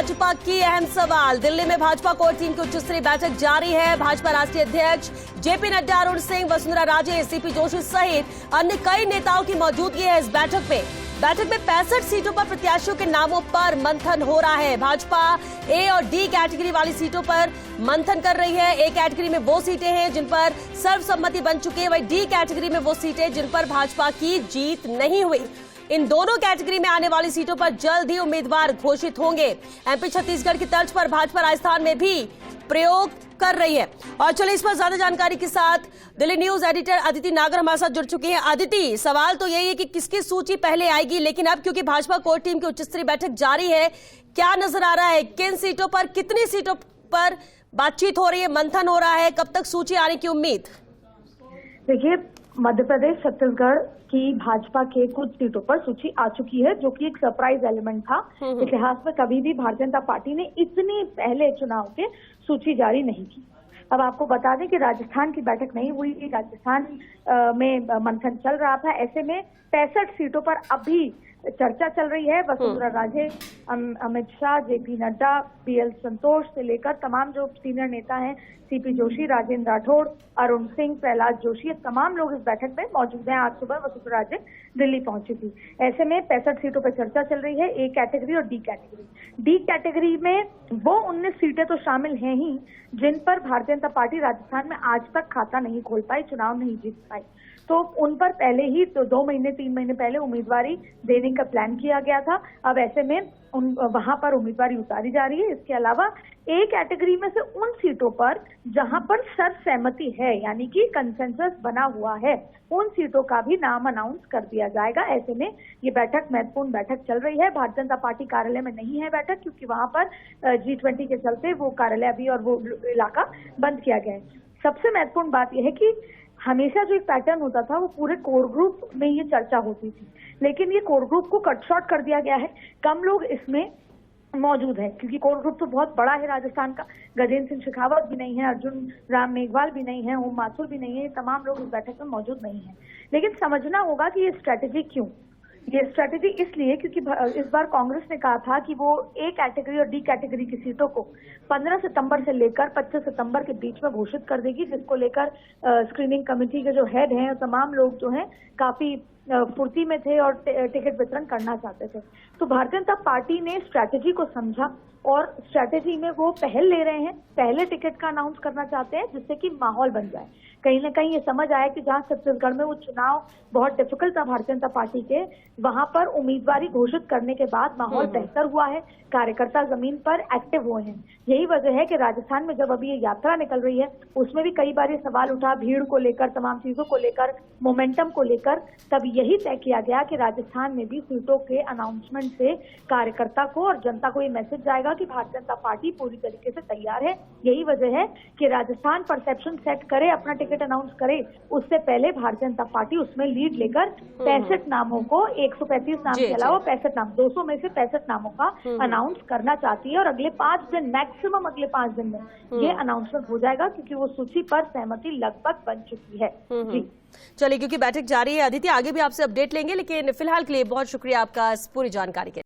भाजपा की अहम सवाल। दिल्ली में भाजपा कोर टीम की उच्च स्तरीय बैठक जारी है। भाजपा राष्ट्रीय अध्यक्ष जेपी नड्डा, अरुण सिंह, वसुंधरा राजे, सीपी जोशी सहित अन्य कई नेताओं की मौजूदगी है इस बैठक में। बैठक में 65 सीटों पर प्रत्याशियों के नामों पर मंथन हो रहा है। भाजपा ए और डी कैटेगरी वाली सीटों पर मंथन कर रही है। ए कैटेगरी में वो सीटें हैं जिन पर सर्वसम्मति बन चुकी है, वहीं डी कैटेगरी में वो सीटें जिन पर भाजपा की जीत नहीं हुई। इन दोनों कैटेगरी में आने वाली सीटों पर जल्द ही उम्मीदवार घोषित होंगे। एमपी छत्तीसगढ़ की तर्ज पर भाजपा राजस्थान में भी प्रयोग कर रही है। और चलिए इस पर ज्यादा जानकारी के साथ दिल्ली न्यूज एडिटर अदिति नागर हमारे साथ जुड़ चुकी हैं। अदिति, सवाल तो यही है कि किसकी सूची पहले आएगी, लेकिन अब क्योंकि भाजपा कोर टीम की उच्च स्तरीय बैठक जारी है, क्या नजर आ रहा है, किन सीटों पर, कितनी सीटों पर बातचीत हो रही है, मंथन हो रहा है, कब तक सूची आने की उम्मीद? देखिए, मध्य प्रदेश, छत्तीसगढ़ की भाजपा के कुछ सीटों पर सूची आ चुकी है, जो कि एक सरप्राइज एलिमेंट था। इतिहास में कभी भी भारतीय जनता पार्टी ने इतनी पहले चुनाव के सूची जारी नहीं की। अब आपको बता दें कि राजस्थान की बैठक नहीं हुई, राजस्थान में मंथन चल रहा था। ऐसे में 65 सीटों पर अभी चर्चा चल रही है। वसुंधरा राजे, अमित शाह, जेपी नड्डा, बीएल संतोष से लेकर तमाम जो सीनियर नेता हैं, सीपी जोशी, राजेंद्र राठौड़, अरुण सिंह, प्रहलाद जोशी, तमाम लोग इस बैठक में मौजूद हैं। आज सुबह वसुंधरा राजे दिल्ली पहुंची थी। ऐसे में 65 सीटों पर चर्चा चल रही है, ए कैटेगरी और डी कैटेगरी। डी कैटेगरी में वो 19 सीटें तो शामिल हैं ही जिन पर भारतीय जनता पार्टी राजस्थान में आज तक खाता नहीं खोल पाई, चुनाव नहीं जीत पाई। तो उन पर पहले ही तो 2 महीने 3 महीने पहले उम्मीदवारी देने का प्लान किया गया था। अब ऐसे में वहां पर उम्मीदवारी उतारी जा रही है। इसके अलावा ए कैटेगरी में से उन सीटों पर जहां पर सर्वसहमति है, यानी कि कंसेंसस बना हुआ है, उन सीटों का भी नाम अनाउंस कर दिया जाएगा। ऐसे में ये बैठक, महत्वपूर्ण बैठक चल रही है। भारतीय जनता पार्टी कार्यालय में नहीं है बैठक, क्योंकि वहां पर G20 के चलते वो कार्यालय अभी और वो इलाका बंद किया गया है। सबसे महत्वपूर्ण बात यह है कि हमेशा जो एक पैटर्न होता था वो पूरे कोर ग्रुप में ये चर्चा होती थी, लेकिन ये कोर ग्रुप को कट शॉर्ट कर दिया गया है। कम लोग इसमें मौजूद है, क्योंकि कोर ग्रुप तो बहुत बड़ा है राजस्थान का। गजेंद्र सिंह शेखावत भी नहीं है, अर्जुन राम मेघवाल भी नहीं है, ओम माथुर भी नहीं है, तमाम लोग इस बैठक में मौजूद नहीं है। लेकिन समझना होगा कि ये स्ट्रेटेजी क्यों, ये स्ट्रेटेजी इसलिए क्योंकि इस बार कांग्रेस ने कहा था कि वो ए कैटेगरी और डी कैटेगरी की सीटों को 15 सितंबर से लेकर 25 सितंबर के बीच में घोषित कर देगी, जिसको लेकर स्क्रीनिंग कमेटी के जो हेड हैं, तमाम लोग जो हैं काफी फुर्ती में थे और टिकट वितरण करना चाहते थे। तो भारतीय जनता पार्टी ने स्ट्रैटेजी को समझा और स्ट्रैटेजी में वो पहल ले रहे हैं, पहले टिकट का अनाउंस करना चाहते हैं, जिससे कि माहौल बन जाए। कहीं ना कहीं ये समझ आया कि जहां छत्तीसगढ़ में वो चुनाव बहुत डिफिकल्ट था भारतीय जनता पार्टी के, वहां पर उम्मीदवारी घोषित करने के बाद माहौल बेहतर हुआ है, कार्यकर्ता जमीन पर एक्टिव हुए हैं। यही वजह है कि राजस्थान में जब अभी ये यात्रा निकल रही है, उसमें भी कई बार ये सवाल उठा, भीड़ को लेकर, तमाम चीजों को लेकर, मोमेंटम को लेकर। तब यही तय किया गया कि राजस्थान में भी सीटों के अनाउंसमेंट से कार्यकर्ता को और जनता को ये मैसेज जाएगा कि भारतीय जनता पार्टी पूरी तरीके से तैयार है। यही वजह है कि राजस्थान परसेप्शन सेट करे, अपना टिकट अनाउंस करे, उससे पहले भारतीय जनता पार्टी उसमें लीड लेकर 65 नामों को, 135 नाम के अलावा 65 नाम, 200 में से 65 नामों का अनाउंस करना चाहती है। और अगले 5 दिन, मैक्सिमम अगले 5 दिन में ये अनाउंसमेंट हो जाएगा, क्योंकि वो सूची पर सहमति लगभग बन चुकी है। जी चलिए, क्योंकि बैठक जारी है अदिति, आगे भी आपसे अपडेट लेंगे, लेकिन फिलहाल के लिए बहुत शुक्रिया आपका इस पूरी जानकारी के लिए।